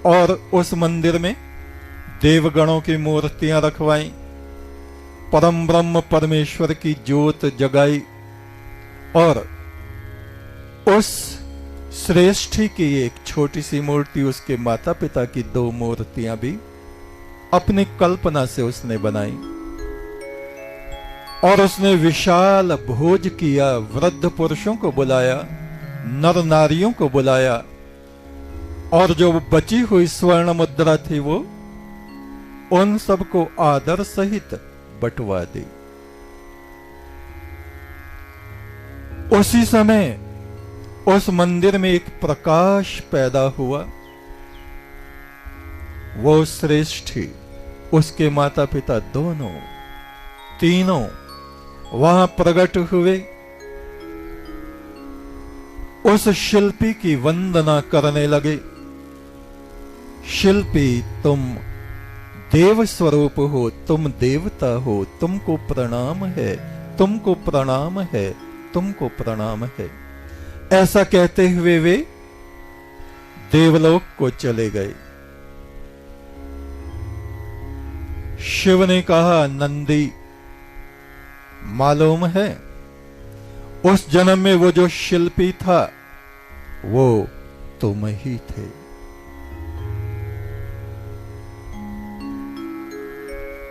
और उस मंदिर में देवगणों की मूर्तियां रखवाई, परम ब्रह्म परमेश्वर की ज्योत जगाई और उस श्रेष्ठी की एक छोटी सी मूर्ति, उसके माता पिता की 2 मूर्तियां भी अपनी कल्पना से उसने बनाई और उसने विशाल भोज किया, वृद्ध पुरुषों को बुलाया, नर नारियों को बुलाया और जो बची हुई स्वर्ण मुद्रा थी वो उन सबको आदर सहित बंटवा दी। उसी समय उस मंदिर में एक प्रकाश पैदा हुआ। वो श्रेष्ठी, उसके माता पिता दोनों, तीनों वहां प्रकट हुए, उस शिल्पी की वंदना करने लगे। शिल्पी, तुम देव स्वरूप हो, तुम देवता हो, तुमको प्रणाम है, तुमको प्रणाम है, तुमको प्रणाम है। ऐसा कहते हुए वे देवलोक को चले गए। शिव ने कहा, नंदी, मालूम है उस जन्म में वो जो शिल्पी था वो तुम ही थे।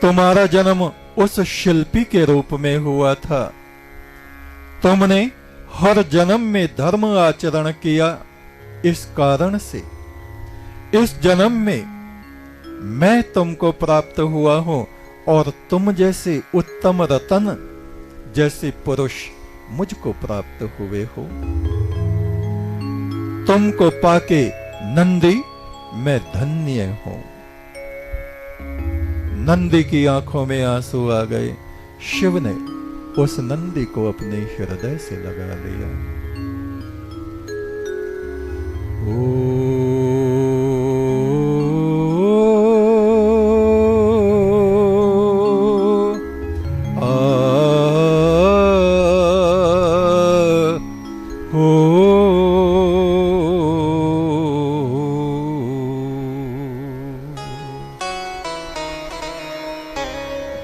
तुम्हारा जन्म उस शिल्पी के रूप में हुआ था। तुमने हर जन्म में धर्म आचरण किया, इस कारण से इस जन्म में मैं तुमको प्राप्त हुआ हूं और तुम जैसे उत्तम रतन जैसे पुरुष मुझको प्राप्त हुए हो। तुमको पाके नंदी मैं धन्य हूं। नंदी की आंखों में आंसू आ गए। शिव ने उस नंदी को अपने हृदय से लगा लिया।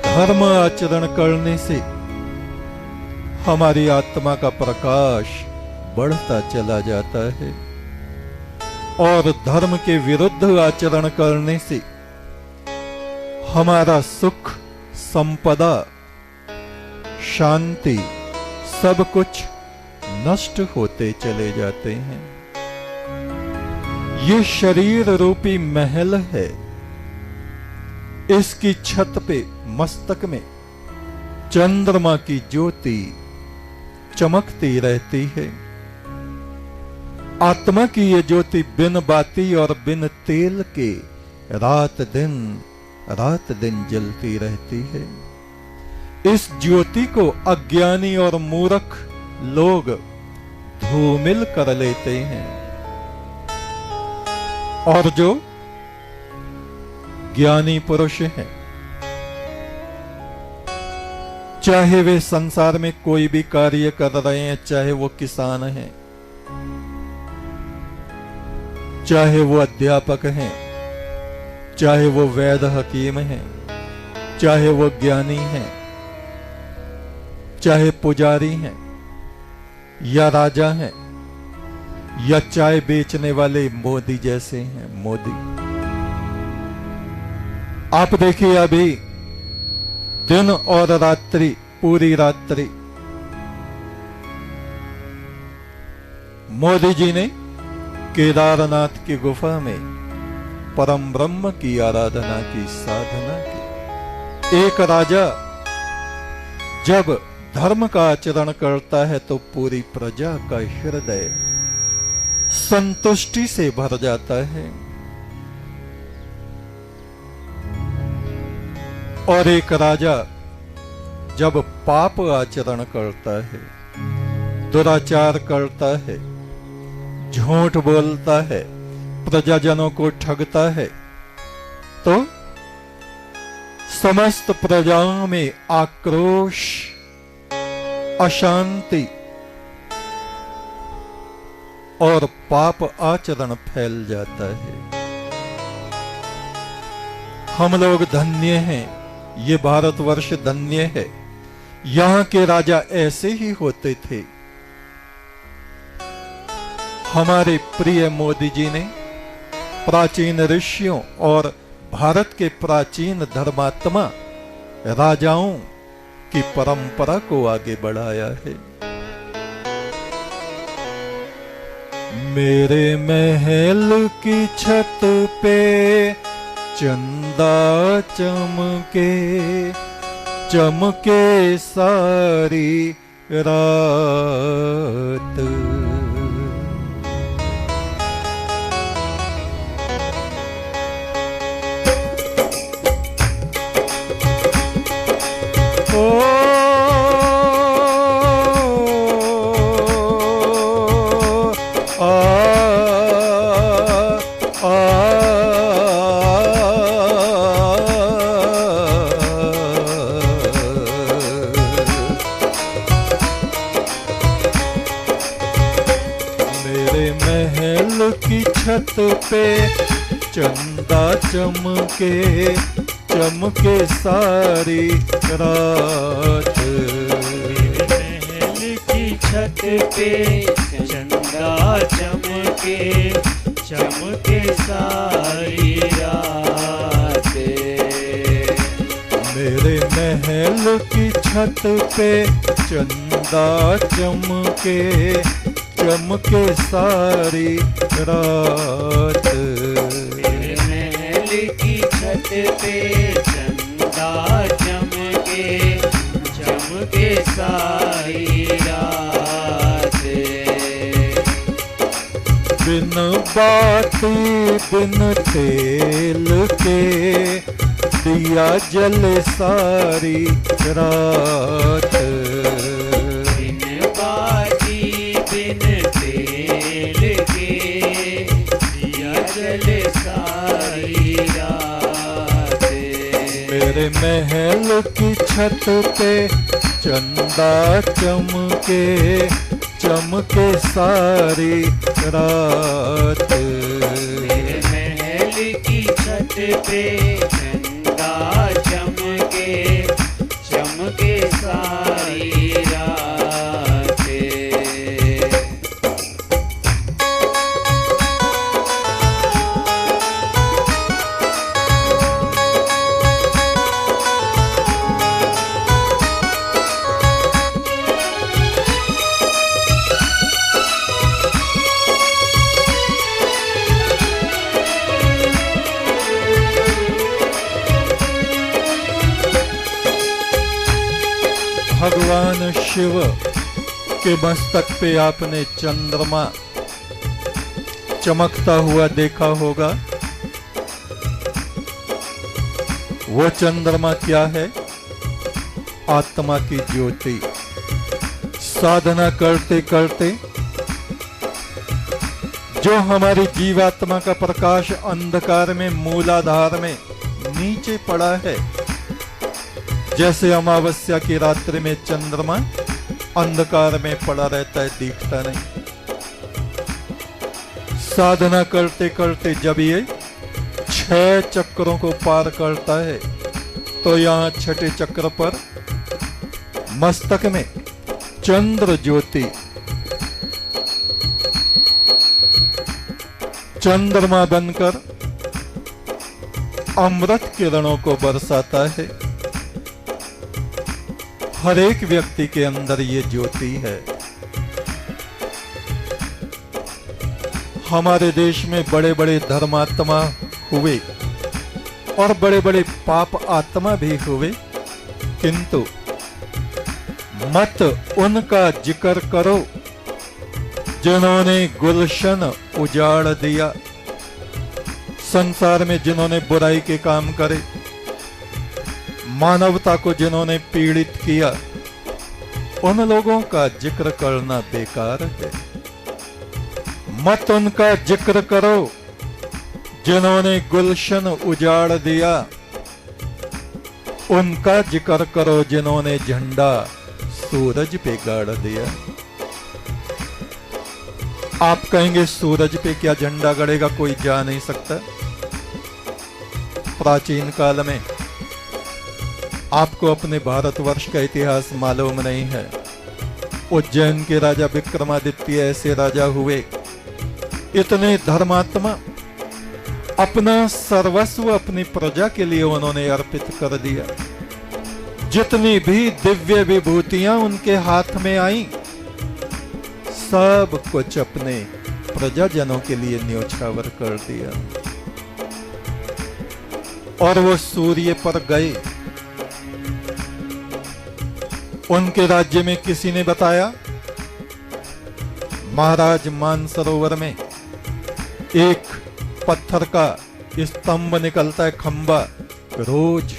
धर्म आचरण करने से हमारी आत्मा का प्रकाश बढ़ता चला जाता है और धर्म के विरुद्ध आचरण करने से हमारा सुख, संपदा, शांति सब कुछ नष्ट होते चले जाते हैं। ये शरीर रूपी महल है। इसकी छत पे, मस्तक में चंद्रमा की ज्योति चमकती रहती है। आत्मा की ये ज्योति बिन बाती और बिन तेल के रात दिन जलती रहती है। इस ज्योति को अज्ञानी और मूर्ख लोग धूमिल कर लेते हैं और जो ज्ञानी पुरुष हैं, चाहे वे संसार में कोई भी कार्य कर रहे हैं, चाहे वो किसान हैं, चाहे वो अध्यापक हैं, चाहे वो वैद्य हकीम हैं, चाहे वो ज्ञानी हैं, चाहे पुजारी हैं या राजा हैं या चाय बेचने वाले मोदी जैसे हैं। मोदी, आप देखिए अभी दिन और रात्रि, पूरी रात्रि मोदी जी ने केदारनाथ की गुफा में परम ब्रह्म की आराधना की, साधना की। एक राजा जब धर्म का आचरण करता है तो पूरी प्रजा का हृदय संतुष्टि से भर जाता है और एक राजा जब पाप आचरण करता है, दुराचार करता है, झूठ बोलता है, प्रजाजनों को ठगता है, तो समस्त प्रजाओं में आक्रोश, अशांति और पाप आचरण फैल जाता है। हम लोग धन्य हैं, ये भारतवर्ष धन्य है, यहाँ के राजा ऐसे ही होते थे। हमारे प्रिय मोदी जी ने प्राचीन ऋषियों और भारत के प्राचीन धर्मात्मा राजाओं की परंपरा को आगे बढ़ाया है। मेरे महल की छत पे चंदा चमके, चमके सारी रात। मेरे महल की छत पे चंदा चमके, चमके सारी रात। महल की छत पे चंदा चमके, चमके सारी रात। मेरे महल की छत पे चंदा चमके, चमके सारी रात। मेरे महल की छत पे चंदा चमके, चमके सारी रात। बिन बाती बिन तेल के दिया जले सारी रात। बिन बाती बिन तेल के दिया जले सारी रात। मेरे महल की छत पे चंदा चमके, चमके सारी रात। मेरे महल की छत पे चंदा चमके, चमके सारी रात। भगवान शिव के मस्तक पे आपने चंद्रमा चमकता हुआ देखा होगा। वो चंद्रमा क्या है? आत्मा की ज्योति। साधना करते करते जो हमारी जीवात्मा का प्रकाश अंधकार में, मूलाधार में नीचे पड़ा है, जैसे अमावस्या की रात्रि में चंद्रमा अंधकार में पड़ा रहता है, दिखता नहीं। साधना करते करते जब ये 6 चक्रों को पार करता है तो यहाँ छठे चक्र पर मस्तक में चंद्र ज्योति, चंद्रमा बनकर अमृत किरणों को बरसाता है। हर एक व्यक्ति के अंदर ये ज्योति है। हमारे देश में बड़े बड़े धर्मात्मा हुए और बड़े बड़े पाप आत्मा भी हुए, किंतु मत उनका जिक्र करो जिन्होंने गुलशन उजाड़ दिया। संसार में जिन्होंने बुराई के काम करे, मानवता को जिन्होंने पीड़ित किया, उन लोगों का जिक्र करना बेकार है। मत उनका जिक्र करो जिन्होंने गुलशन उजाड़ दिया, उनका जिक्र करो जिन्होंने झंडा सूरज पे गाड़ दिया। आप कहेंगे सूरज पे क्या झंडा गड़ेगा, कोई जा नहीं सकता। प्राचीन काल में, आपको अपने भारतवर्ष का इतिहास मालूम नहीं है, उज्जैन के राजा विक्रमादित्य ऐसे राजा हुए, इतने धर्मात्मा, अपना सर्वस्व अपनी प्रजा के लिए उन्होंने अर्पित कर दिया। जितनी भी दिव्य विभूतियां उनके हाथ में आई, सब कुछ अपने प्रजाजनों के लिए न्योछावर कर दिया। और वो सूर्य पर गए। उनके राज्य में किसी ने बताया, महाराज मानसरोवर में एक पत्थर का स्तंभ निकलता है, खंबा, रोज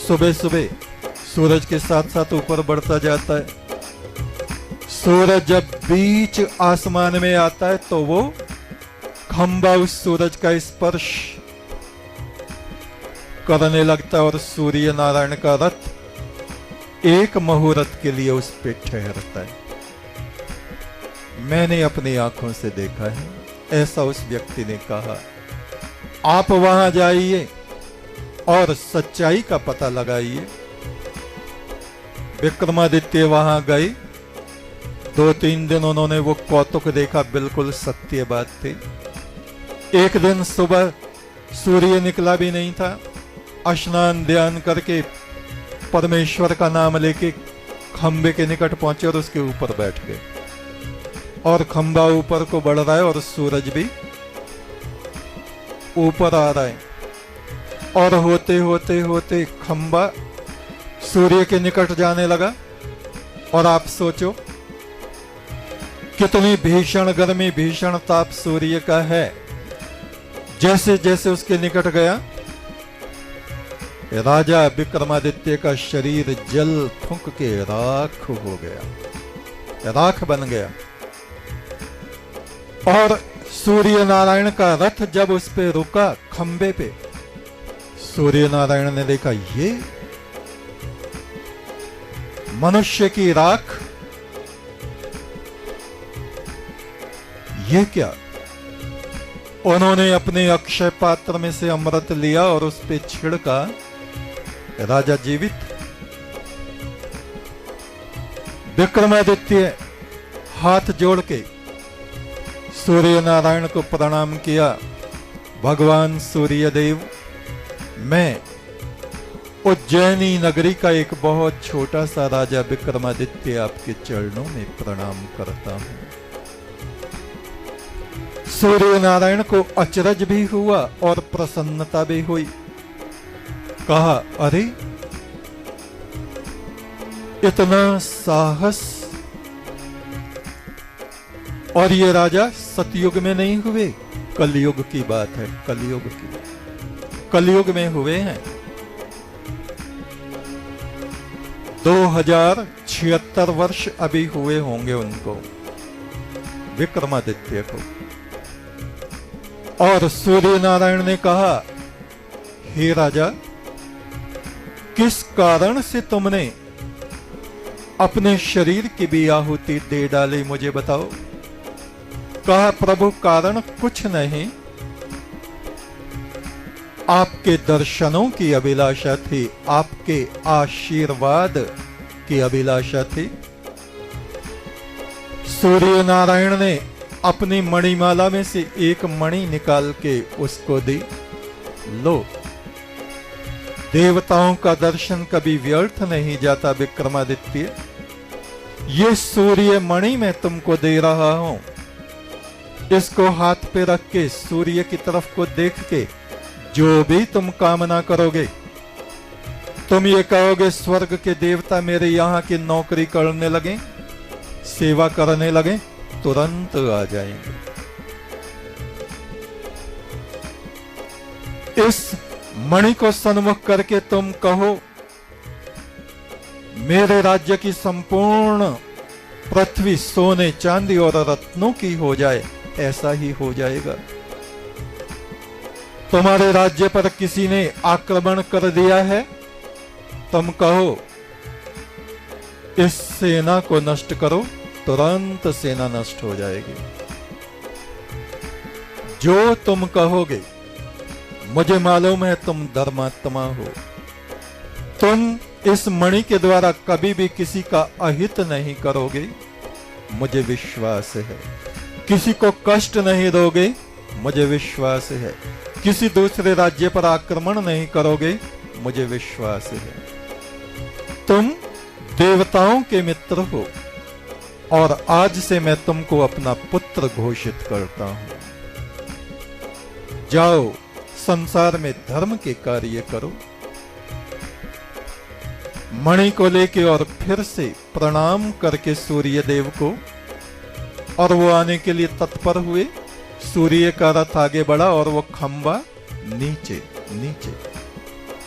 सुबह सुबह सूरज के साथ साथ ऊपर बढ़ता जाता है। सूरज जब बीच आसमान में आता है तो वो खंबा उस सूरज का स्पर्श करने लगता है और सूर्य नारायण का रथ एक मुहूर्त के लिए उस पे ठहरता है। मैंने अपनी आंखों से देखा है, ऐसा उस व्यक्ति ने कहा। आप वहां जाइए और सच्चाई का पता लगाइए। विक्रमादित्य वहां गए, 2-3 दिन उन्होंने वो कौतुक देखा, बिल्कुल सत्य बात थी। एक दिन सुबह सूर्य निकला भी नहीं था, स्नान ध्यान करके परमेश्वर का नाम लेके खंबे के निकट पहुंचे और उसके ऊपर बैठ गए। और खंबा ऊपर को बढ़ रहा है और सूरज भी ऊपर आ रहा है। और होते होते होते खंबा सूर्य के निकट जाने लगा। और आप सोचो कितनी भीषण गर्मी, भीषण ताप सूर्य का है। जैसे जैसे उसके निकट गया, राजा विक्रमादित्य का शरीर जल फूंक के राख हो गया, राख बन गया। और सूर्य नारायण का रथ जब उस पे रुका खंबे पे, सूर्य नारायण ने देखा ये मनुष्य की राख, ये क्या? उन्होंने अपने अक्षय पात्र में से अमृत लिया और उस पे छिड़का। राजा जीवित। विक्रमादित्य हाथ जोड़ के सूर्य नारायण को प्रणाम किया। भगवान सूर्यदेव, मैं उज्जैनी नगरी का एक बहुत छोटा सा राजा विक्रमादित्य आपके चरणों में प्रणाम करता हूं। सूर्य नारायण को अचरज भी हुआ और प्रसन्नता भी हुई। कहा, अरे इतना साहस! और ये राजा सतयुग में नहीं हुए, कलयुग की बात है, कलयुग की, कलयुग में हुए हैं। 2076 वर्ष अभी हुए होंगे उनको, विक्रमादित्य को। और सूर्य नारायण ने कहा, हे राजा, किस कारण से तुमने अपने शरीर की भी आहुति दे डाली, मुझे बताओ। कहा, प्रभु कारण कुछ नहीं, आपके दर्शनों की अभिलाषा थी, आपके आशीर्वाद की अभिलाषा थी। सूर्य नारायण ने अपनी मणिमाला में से एक मणि निकाल के उसको दी। लो, देवताओं का दर्शन कभी व्यर्थ नहीं जाता विक्रमादित्य। ये सूर्य मणि मैं तुमको दे रहा हूं, इसको हाथ पे रख के सूर्य की तरफ को देख के जो भी तुम कामना करोगे, तुम ये कहोगे स्वर्ग के देवता मेरे यहाँ की नौकरी करने लगे, सेवा करने लगे, तुरंत आ जाएंगे। इस मणि को सन्मुख करके तुम कहो, मेरे राज्य की संपूर्ण पृथ्वी सोने चांदी और रत्नों की हो जाए, ऐसा ही हो जाएगा। तुम्हारे राज्य पर किसी ने आक्रमण कर दिया है, तुम कहो इस सेना को नष्ट करो, तुरंत सेना नष्ट हो जाएगी। जो तुम कहोगे मुझे मालूम है तुम धर्मात्मा हो। तुम इस मणि के द्वारा कभी भी किसी का अहित नहीं करोगे, मुझे विश्वास है। किसी को कष्ट नहीं दोगे, मुझे विश्वास है। किसी दूसरे राज्य पर आक्रमण नहीं करोगे, मुझे विश्वास है। तुम देवताओं के मित्र हो और आज से मैं तुमको अपना पुत्र घोषित करता हूं। जाओ, संसार में धर्म के कार्य करो। मणि को लेके और फिर से प्रणाम करके सूर्य देव को, और वो आने के लिए तत्पर हुए। सूर्य का रथ आगे बढ़ा और वो खंबा नीचे नीचे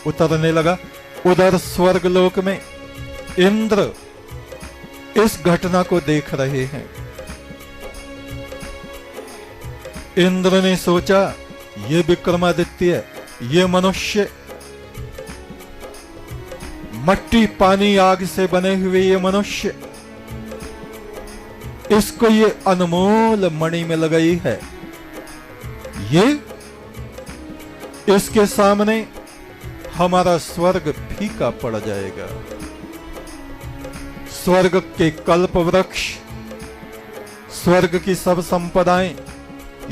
उतरने लगा। उधर स्वर्गलोक में इंद्र इस घटना को देख रहे हैं। इंद्र ने सोचा, ये विक्रमादित्य, ये मनुष्य, मट्टी पानी आग से बने हुए ये मनुष्य, इसको ये अनमोल मणि में लगाई है। ये इसके सामने हमारा स्वर्ग फीका पड़ जाएगा। स्वर्ग के कल्प वृक्ष, स्वर्ग की सब संपदाएं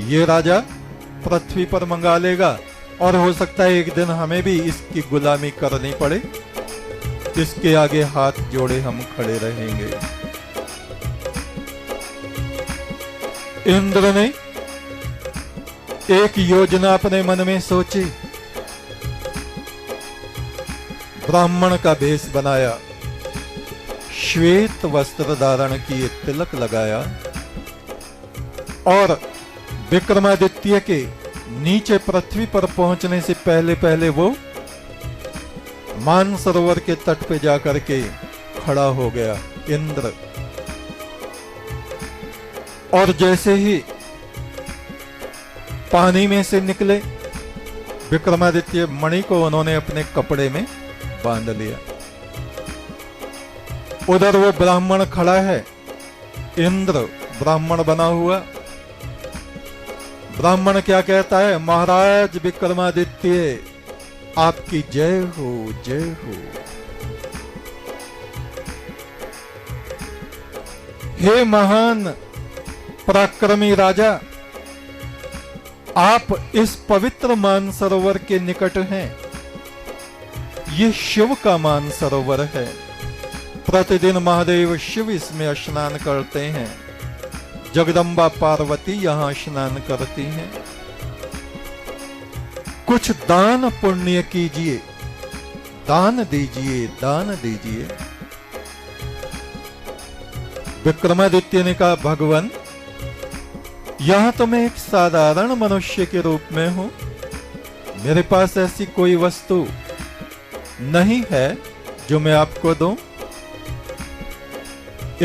ये राजा पृथ्वी पर मंगा लेगा, और हो सकता है एक दिन हमें भी इसकी गुलामी करनी पड़े। इसके आगे हाथ जोड़े हम खड़े रहेंगे। इंद्र ने एक योजना अपने मन में सोची। ब्राह्मण का भेष बनाया, श्वेत वस्त्र धारण किए, तिलक लगाया, और विक्रमादित्य के नीचे पृथ्वी पर पहुंचने से पहले पहले वो मानसरोवर के तट पे जाकर के खड़ा हो गया इंद्र। और जैसे ही पानी में से निकले, विक्रमादित्य मणि को उन्होंने अपने कपड़े में बांध लिया। उधर वो ब्राह्मण खड़ा है, इंद्र ब्राह्मण बना हुआ। ब्राह्मण क्या कहता है? महाराज विक्रमादित्य, आपकी जय हो, जय हो। हे महान पराक्रमी राजा, आप इस पवित्र मानसरोवर के निकट हैं। ये शिव का मानसरोवर है। प्रतिदिन महादेव शिव इसमें स्नान करते हैं। जगदम्बा पार्वती यहां स्नान करती हैं। कुछ दान पुण्य कीजिए, दान दीजिए, दान दीजिए। विक्रमादित्य ने कहा, भगवान, यहां तो मैं एक साधारण मनुष्य के रूप में हूं। मेरे पास ऐसी कोई वस्तु नहीं है जो मैं आपको दूं।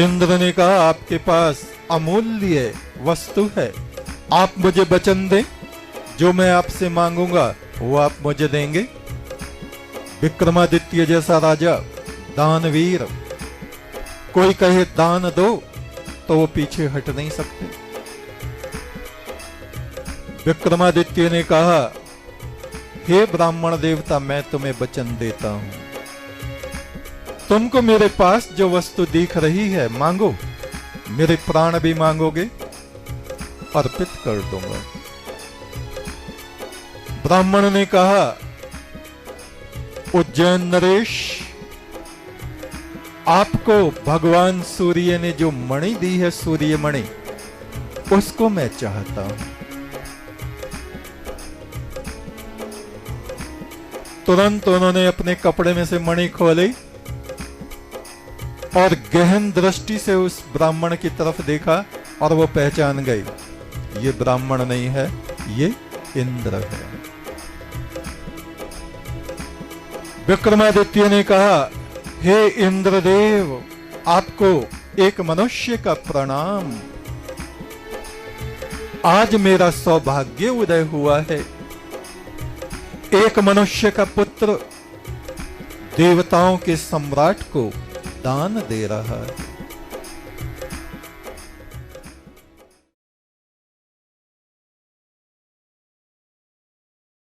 इंद्र ने कहा, आपके पास अमूल्य वस्तु है। आप मुझे वचन दें, जो मैं आपसे मांगूंगा वो आप मुझे देंगे। विक्रमादित्य जैसा राजा, दानवीर, कोई कहे दान दो तो वो पीछे हट नहीं सकते। विक्रमादित्य ने कहा, हे ब्राह्मण देवता, मैं तुम्हें वचन देता हूं। तुमको मेरे पास जो वस्तु दिख रही है मांगो। मेरे प्राण भी मांगोगे, अर्पित कर दूंगा। ब्राह्मण ने कहा, उज्जैन नरेश, आपको भगवान सूर्य ने जो मणि दी है, सूर्य मणि, उसको मैं चाहता हूं। तुरंत उन्होंने अपने कपड़े में से मणि खोली और गहन दृष्टि से उस ब्राह्मण की तरफ देखा, और वो पहचान गई, ये ब्राह्मण नहीं है, ये इंद्र है। विक्रमादित्य ने कहा, हे इंद्रदेव, आपको एक मनुष्य का प्रणाम। आज मेरा सौभाग्य उदय हुआ है। एक मनुष्य का पुत्र देवताओं के सम्राट को दान दे रहा है।